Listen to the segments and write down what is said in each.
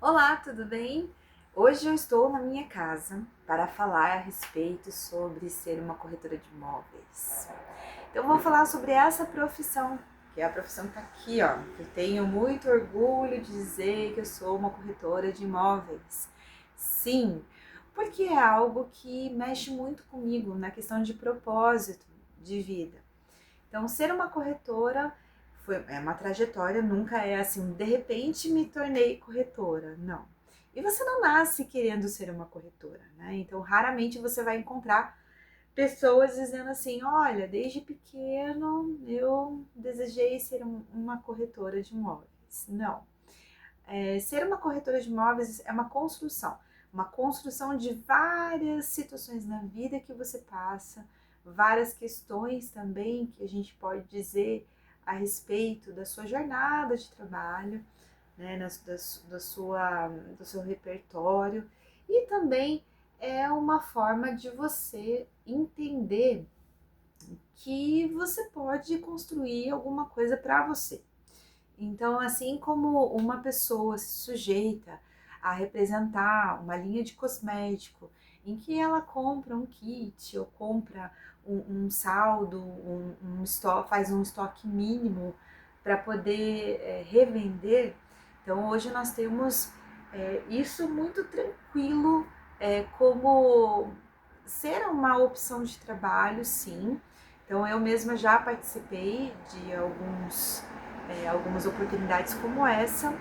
Olá, tudo bem? Hoje eu estou na minha casa para falar a respeito sobre ser uma corretora de imóveis. Então, eu vou falar sobre essa profissão, que é a profissão que está aqui, ó. Eu tenho muito orgulho de dizer que eu sou uma corretora de imóveis. Sim, porque é algo que mexe muito comigo na questão de propósito de vida. Então, ser uma corretora é uma trajetória, nunca é assim, de repente me tornei corretora, não. E você não nasce querendo ser uma corretora, né? Então, raramente você vai encontrar pessoas dizendo assim: olha, desde pequeno eu desejei ser uma corretora de imóveis. Não. Ser uma corretora de imóveis é uma construção de várias situações na vida que você passa, várias questões também que a gente pode dizer a respeito da sua jornada de trabalho, né, do seu repertório, e também é uma forma de você entender que você pode construir alguma coisa para você. Então, assim como uma pessoa se sujeita a representar uma linha de cosmético em que ela compra um kit ou compra um saldo, faz um estoque mínimo para poder revender, então hoje nós temos isso muito tranquilo como ser uma opção de trabalho, sim. Então eu mesma já participei de algumas oportunidades como essa.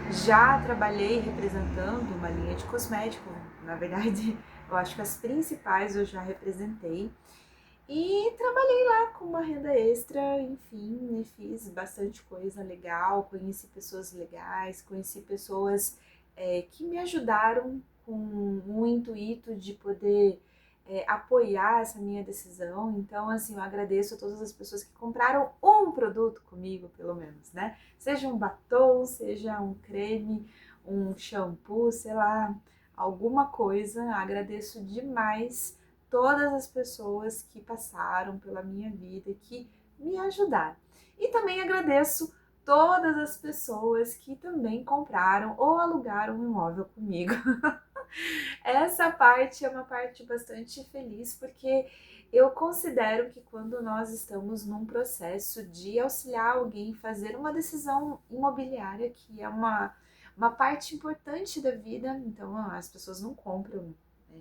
Já trabalhei representando uma linha de cosmético, na verdade, eu acho que as principais eu já representei. E trabalhei lá com uma renda extra, enfim, e fiz bastante coisa legal, conheci pessoas legais, conheci pessoas que me ajudaram com o intuito de poder apoiar essa minha decisão. Então, assim, eu agradeço a todas as pessoas que compraram um produto comigo, pelo menos, né? Seja um batom, seja um creme, um shampoo, sei lá, alguma coisa. Agradeço demais todas as pessoas que passaram pela minha vida, que me ajudaram. E também agradeço todas as pessoas que também compraram ou alugaram um imóvel comigo. Essa parte é uma parte bastante feliz, porque eu considero que quando nós estamos num processo de auxiliar alguém a fazer uma decisão imobiliária, que é uma parte importante da vida, então as pessoas não compram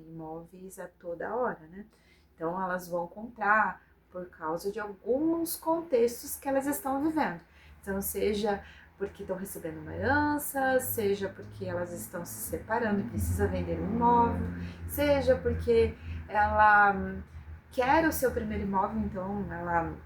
imóveis a toda hora, né? Então elas vão comprar por causa de alguns contextos que elas estão vivendo. Então, seja porque estão recebendo uma herança, seja porque elas estão se separando e precisa vender um imóvel, seja porque ela quer o seu primeiro imóvel, então ela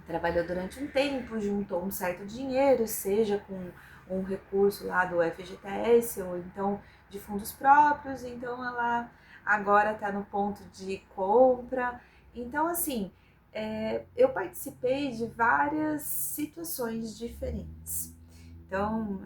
trabalhou durante um tempo, juntou um certo dinheiro, seja com um recurso lá do FGTS ou então de fundos próprios, então ela agora está no ponto de compra. Então, assim, eu participei de várias situações diferentes. Então,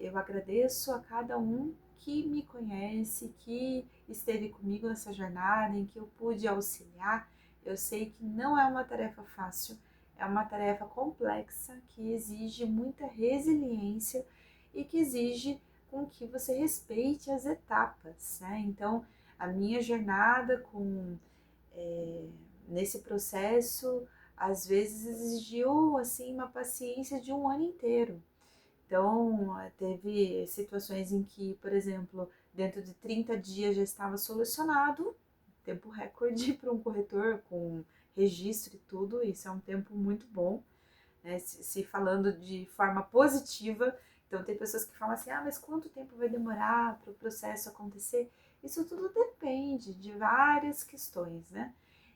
eu agradeço a cada um que me conhece, que esteve comigo nessa jornada, em que eu pude auxiliar. Eu sei que não é uma tarefa fácil, é uma tarefa complexa que exige muita resiliência e que exige com que você respeite as etapas, né? Então, a minha jornada nesse processo às vezes exigiu assim uma paciência de um ano inteiro. Então, teve situações em que, por exemplo, dentro de 30 dias já estava solucionado, tempo recorde para um corretor com registro e tudo, isso é um tempo muito bom, né? Se falando de forma positiva, então tem pessoas que falam assim, mas quanto tempo vai demorar para o processo acontecer? Isso tudo depende de várias questões, né?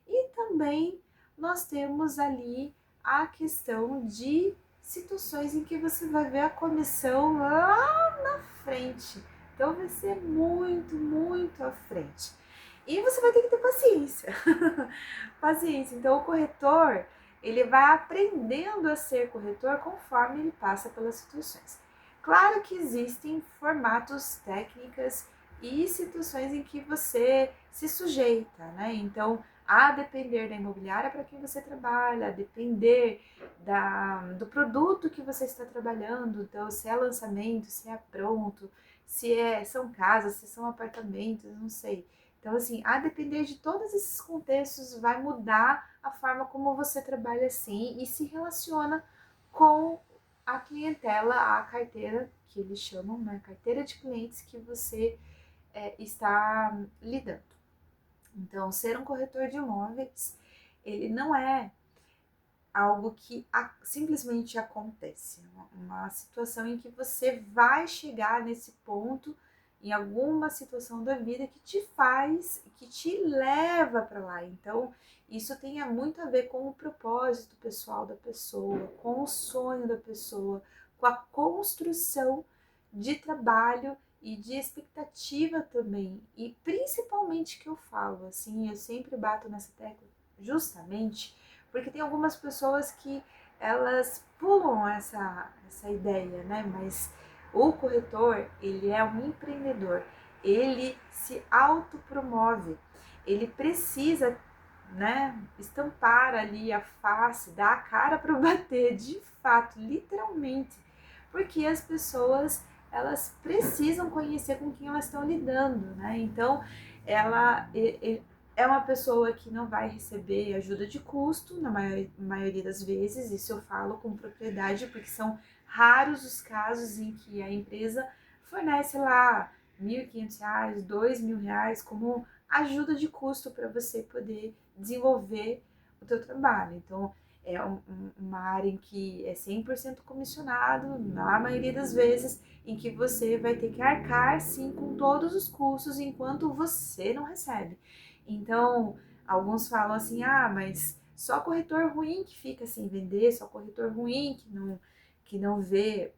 E também nós temos ali a questão de situações em que você vai ver a comissão lá na frente. Então vai ser muito, muito à frente. E você vai ter que ter paciência. Paciência. Então o corretor, ele vai aprendendo a ser corretor conforme ele passa pelas situações. Claro que existem formatos, técnicas e situações em que você se sujeita, né? Então, a depender da imobiliária para quem você trabalha, a depender do produto que você está trabalhando, então se é lançamento, se é pronto, são casas, se são apartamentos, não sei. Então, assim, a depender de todos esses contextos, vai mudar a forma como você trabalha assim e se relaciona com a clientela, a carteira, que eles chamam, né? Carteira de clientes que você está lidando. Então, ser um corretor de imóveis, ele não é algo que simplesmente acontece. Uma situação em que você vai chegar nesse ponto em alguma situação da vida que te faz, que te leva para lá. Então, isso tem muito a ver com o propósito pessoal da pessoa, com o sonho da pessoa, com a construção de trabalho e de expectativa também. E principalmente que eu falo, assim, eu sempre bato nessa tecla, justamente porque tem algumas pessoas que elas pulam essa ideia, né? Mas o corretor, ele é um empreendedor, ele se autopromove, ele precisa, né, estampar ali a face, dar a cara para bater, de fato, literalmente, porque as pessoas, elas precisam conhecer com quem elas estão lidando, né? Então, ela é uma pessoa que não vai receber ajuda de custo, na maioria das vezes, isso eu falo com propriedade, porque são raros os casos em que a empresa fornece lá R$ 1.500, R$ 2.000 como ajuda de custo para você poder desenvolver o teu trabalho. Então, é uma área em que é 100% comissionado, na maioria das vezes, em que você vai ter que arcar, sim, com todos os custos, enquanto você não recebe. Então, alguns falam assim, mas só corretor ruim que fica sem vender, só corretor ruim que não vê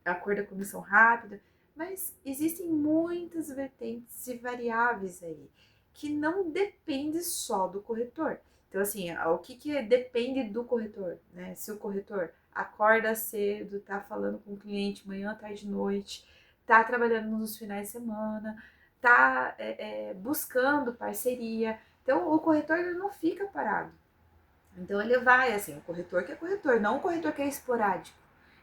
a cor da comissão rápida, mas existem muitas vertentes e variáveis aí, que não depende só do corretor. Então, assim, o que depende do corretor, né? Se o corretor acorda cedo, tá falando com o cliente manhã, tarde, noite, tá trabalhando nos finais de semana, tá buscando parceria. Então, o corretor ele não fica parado. Então, ele vai, assim, o corretor que é corretor, não o corretor que é esporádico.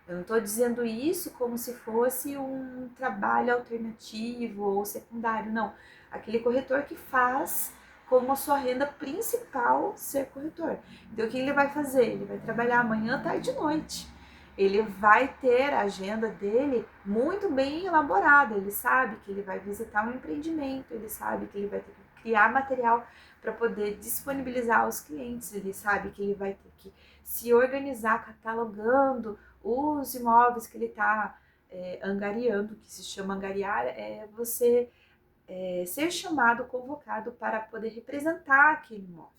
Eu não estou dizendo isso como se fosse um trabalho alternativo ou secundário, não. Aquele corretor que faz como a sua renda principal ser corretor. Então, o que ele vai fazer? Ele vai trabalhar manhã, tarde e noite. Ele vai ter a agenda dele muito bem elaborada. Ele sabe que ele vai visitar um empreendimento, ele sabe que ele vai ter que criar material para poder disponibilizar aos clientes, ele sabe que ele vai ter que se organizar catalogando os imóveis que ele está angariando, que se chama angariar, é você ser chamado, convocado para poder representar aquele imóvel.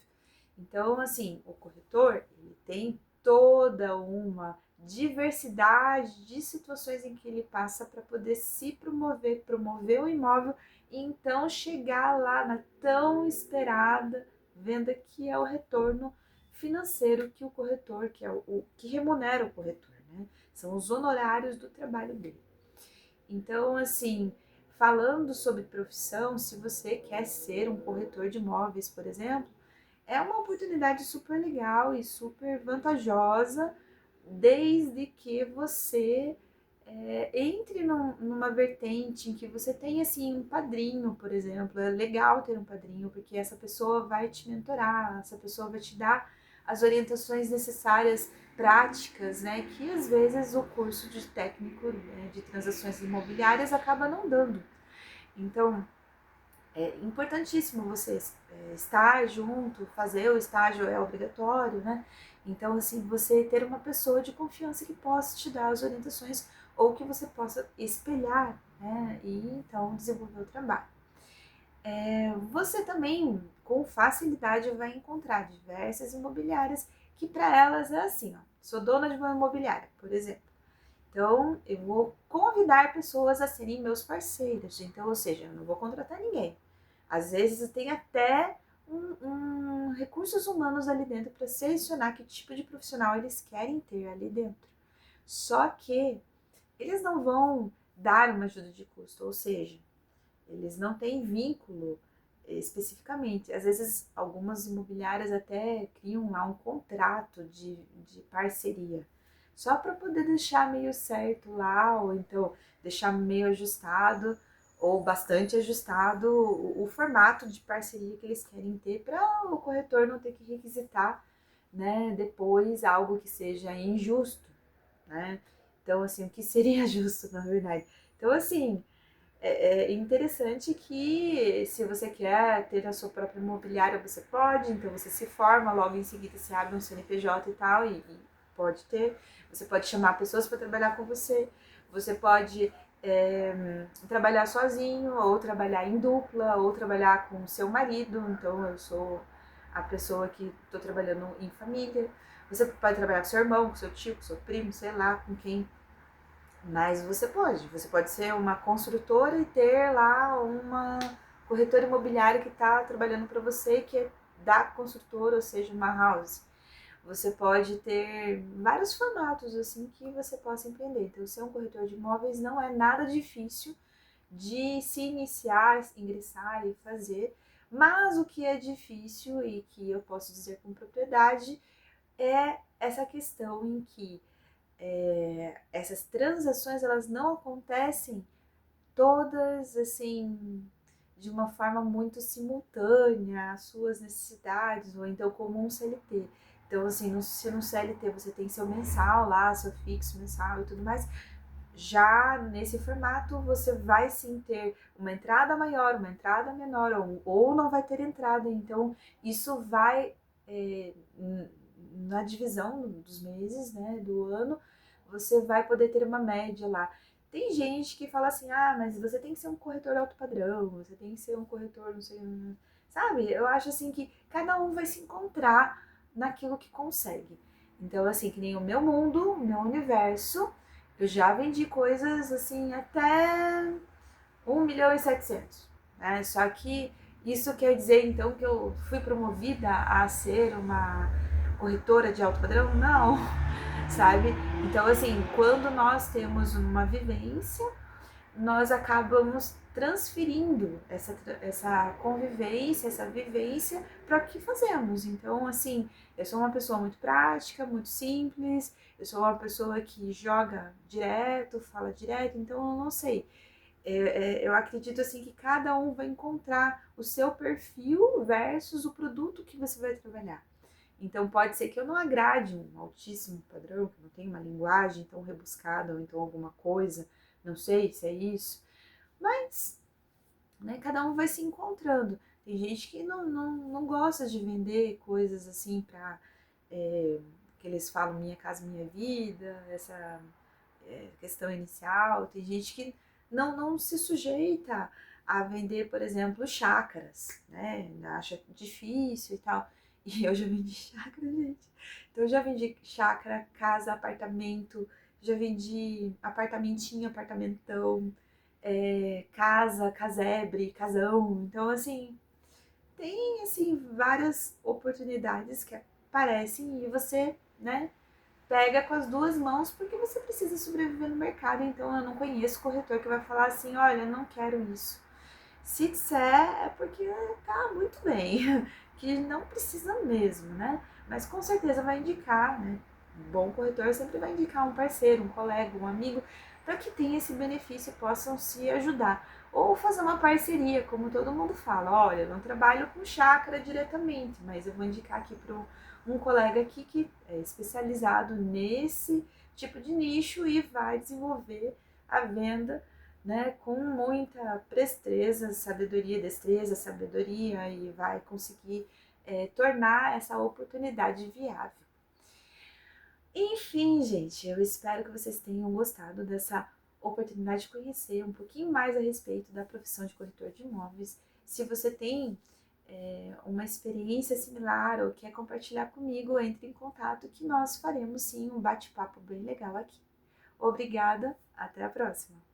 Então, assim, o corretor, ele tem toda uma diversidade de situações em que ele passa para poder se promover o imóvel e então chegar lá na tão esperada venda que é o retorno financeiro que o corretor, que é o que remunera o corretor, né? São os honorários do trabalho dele. Então, assim, falando sobre profissão, se você quer ser um corretor de imóveis, por exemplo, é uma oportunidade super legal e super vantajosa, desde que você entre numa vertente em que você tem assim um padrinho, por exemplo. É legal ter um padrinho, porque essa pessoa vai te mentorar, essa pessoa vai te dar as orientações necessárias, práticas, né? Que às vezes o curso de técnico, né, de transações imobiliárias acaba não dando. Então, é importantíssimo você estar junto, fazer o estágio é obrigatório, né? Então, assim, você ter uma pessoa de confiança que possa te dar as orientações ou que você possa espelhar, né? E então desenvolver o trabalho. Você também, com facilidade, vai encontrar diversas imobiliárias que para elas é assim, ó, sou dona de uma imobiliária, por exemplo. Então, eu vou convidar pessoas a serem meus parceiros. Então, ou seja, eu não vou contratar ninguém. Às vezes tem até recursos humanos ali dentro para selecionar que tipo de profissional eles querem ter ali dentro. Só que eles não vão dar uma ajuda de custo, ou seja, eles não têm vínculo especificamente. Às vezes, algumas imobiliárias até criam lá um contrato de parceria, só para poder deixar meio certo lá, ou então deixar meio ajustado, ou bastante ajustado, o formato de parceria que eles querem ter, para o corretor não ter que requisitar, né, depois algo que seja injusto, né? Então, assim, o que seria justo, na verdade? Então, assim, é interessante que se você quer ter a sua própria imobiliária, você pode, então você se forma, logo em seguida você abre um CNPJ e tal, e pode ter. Você pode chamar pessoas para trabalhar com você, você pode trabalhar sozinho, ou trabalhar em dupla, ou trabalhar com seu marido, então eu sou a pessoa que estou trabalhando em família. Você pode trabalhar com seu irmão, com seu tio, com seu primo, sei lá, com quem. Mas você pode ser uma construtora e ter lá uma corretora imobiliária que está trabalhando para você, que é da construtora, ou seja, uma house. Você pode ter vários formatos assim que você possa empreender. Então, ser um corretor de imóveis não é nada difícil de se iniciar, ingressar e fazer, mas o que é difícil e que eu posso dizer com propriedade é essa questão em que essas transações elas não acontecem todas assim de uma forma muito simultânea às suas necessidades, ou então como um CLT. Então, assim, se no CLT você tem seu mensal lá, seu fixo mensal e tudo mais, já nesse formato você vai sim ter uma entrada maior, uma entrada menor, ou não vai ter entrada. Então, isso vai na divisão dos meses, né, do ano, você vai poder ter uma média lá. Tem gente que fala assim, ah, mas você tem que ser um corretor alto padrão, você tem que ser um corretor, não sei, sabe? Eu acho assim que cada um vai se encontrar naquilo que consegue. Então, assim, que nem o meu mundo, o meu universo, eu já vendi coisas assim até 1.700.000, né? Só que isso quer dizer então que eu fui promovida a ser uma corretora de alto padrão? Não, sabe? Então, assim, quando nós temos uma vivência, nós acabamos transferindo essa convivência, essa vivência para o que fazemos. Então, assim, eu sou uma pessoa muito prática, muito simples, eu sou uma pessoa que joga direto, fala direto, então eu não sei. Eu acredito assim que cada um vai encontrar o seu perfil versus o produto que você vai trabalhar. Então pode ser que eu não agrade um altíssimo padrão, que não tenha uma linguagem tão rebuscada ou então alguma coisa, não sei se é isso, mas né, cada um vai se encontrando. Tem gente que não gosta de vender coisas assim para que eles falam minha casa, minha vida, essa questão inicial. Tem gente que não se sujeita a vender, por exemplo, chácaras, né? Acha difícil e tal. E eu já vendi chácara, gente. Então eu já vendi chácara, casa, apartamento, já vendi apartamentinho, apartamentão, casa, casebre, casão. Então, assim, tem assim várias oportunidades que aparecem e você, né, pega com as duas mãos porque você precisa sobreviver no mercado. Então eu não conheço corretor que vai falar assim, olha, não quero isso. Se disser é porque tá muito bem, que não precisa mesmo, né? Mas com certeza vai indicar, né? Um bom corretor sempre vai indicar um parceiro, um colega, um amigo, para que tenha esse benefício e possam se ajudar. Ou fazer uma parceria, como todo mundo fala, olha, eu não trabalho com chácara diretamente, mas eu vou indicar aqui para um colega aqui que é especializado nesse tipo de nicho e vai desenvolver a venda, né, com muita presteza, sabedoria, destreza, sabedoria, e vai conseguir tornar essa oportunidade viável. Enfim, gente, eu espero que vocês tenham gostado dessa oportunidade de conhecer um pouquinho mais a respeito da profissão de corretor de imóveis. Se você tem uma experiência similar ou quer compartilhar comigo, entre em contato que nós faremos sim um bate-papo bem legal aqui. Obrigada, até a próxima!